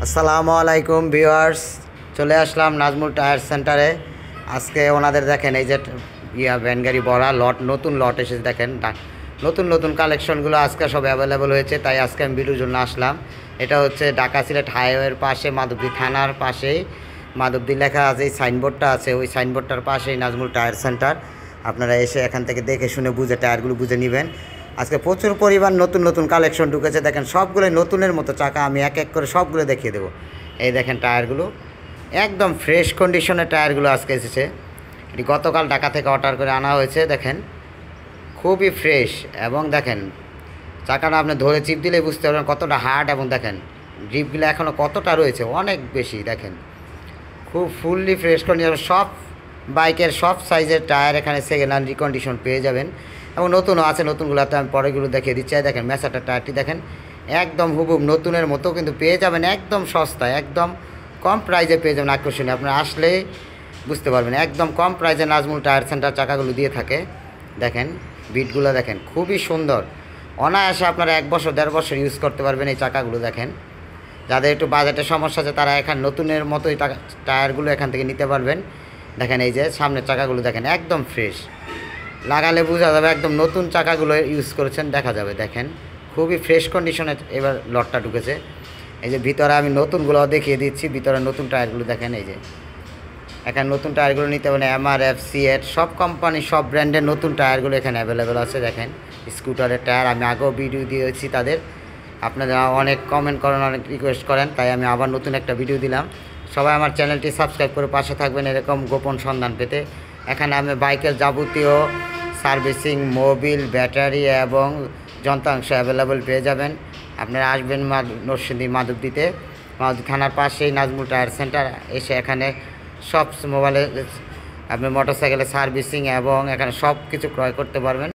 আসসালামু আলাইকুম ভিউয়ার্স, চলে আসলাম নাজমুল টায়ার সেন্টারে। আজকে ওনাদের দেখেন এই যে ভ্যান গাড়ি ভরা নতুন লট এসেছে। দেখেন নতুন নতুন কালেকশনগুলো আজকে সব অ্যাভেলেবল হয়েছে, তাই আজকে আমি ভিডিওর জন্য আসলাম। এটা হচ্ছে ঢাকা সিলেট হাইওয়ের পাশে, মাধবদী থানার পাশেই মাধবদী লেখা আছে, এই সাইনবোর্ডটা আছে, ওই সাইনবোর্ডটার পাশেই নাজমুল টায়ার সেন্টার। আপনারা এসে এখান থেকে দেখে শুনে বুঝে টায়ারগুলো বুঝে নেবেন। আজকে প্রচুর পরিমাণ নতুন নতুন কালেকশন ঢুকেছে। দেখেন সবগুলোই নতুনের মতো চাকা, আমি এক এক করে সবগুলো দেখিয়ে দেবো। এই দেখেন টায়ারগুলো একদম ফ্রেশ কন্ডিশনের টায়ারগুলো আজকে এসেছে। এটি গতকাল ঢাকা থেকে অর্ডার করে আনা হয়েছে। দেখেন খুবই ফ্রেশ, এবং দেখেন চাকাটা আপনি ধরে চিপ দিলে বুঝতে পারবেন কতটা হার্ড, এবং দেখেন গ্রিপগুলো এখনও কতটা রয়েছে, অনেক বেশি। দেখেন খুব ফুললি ফ্রেশ কন্ডিশন। সব বাইকের সব সাইজের টায়ার এখানে সেকেন্ড হ্যান্ড রিকন্ডিশন পেয়ে যাবেন, এবং নতুনও আছে। নতুনগুলোতে আমি পরেগুলো দেখিয়ে দিচ্ছি। দেখেন ম্যাসাটার টায়ারটি দেখেন একদম হুবহুব নতুনের মতো, কিন্তু পেয়ে যাবেন একদম সস্তায়, একদম কম প্রাইজে পেয়ে যাবেন। আকর্ষণীয়, আপনারা আসলেই বুঝতে পারবেন একদম কম প্রাইজে নাজমুল টায়ার সেন্টার চাকাগুলো দিয়ে থাকে। দেখেন বিটগুলো দেখেন খুবই সুন্দর, অনায়াসে আপনারা 1 বছর 1.5 বছর ইউজ করতে পারবেন এই চাকাগুলো। দেখেন যাদের একটু বাজেটের সমস্যা আছে তারা এখানে নতুনের মতোই টায়ারগুলো এখান থেকে নিতে পারবেন। দেখেন এই যে সামনের চাকাগুলো দেখেন একদম ফ্রেশ, লাগালে বোঝা যাবে একদম নতুন চাকাগুলো ইউজ করেছেন, দেখা যাবে। দেখেন খুবই ফ্রেশ কন্ডিশনে এবার লটটা ঢুকেছে। এই যে ভিতরে আমি নতুনগুলো দেখিয়ে দিচ্ছি, ভিতরে নতুন টায়ারগুলো দেখেন। এই যে এখানে নতুন টায়ারগুলো নিতে পারেন, MRF, সিএট, সব কোম্পানি সব ব্র্যান্ডের নতুন টায়ারগুলো এখানে অ্যাভেলেবেল আছে। দেখেন স্কুটারের টায়ার আমি আগেও ভিডিও দিয়েছি তাদের, আপনারা অনেক কমেন্ট করেন, অনেক রিকোয়েস্ট করেন, তাই আমি আবার নতুন একটা ভিডিও দিলাম। সবাই আমার চ্যানেলটি সাবস্ক্রাইব করে পাশে থাকবেন এরকম গোপন সন্ধান পেতে। এখানে আমি বাইকের যাবতীয় সার্ভিসিং, মোবিল, ব্যাটারি এবং যন্ত্রাংশ অ্যাভেলেবেল পেয়ে যাবেন। আপনারা আসবেন নরসিংদী মাধবদীতে, মাধবদী থানার পাশেই নাজমুল টায়ার সেন্টার। এসে এখানে সব মোবাইলের, আপনি মোটরসাইকেলের সার্ভিসিং এবং এখানে সব কিছু ক্রয় করতে পারবেন।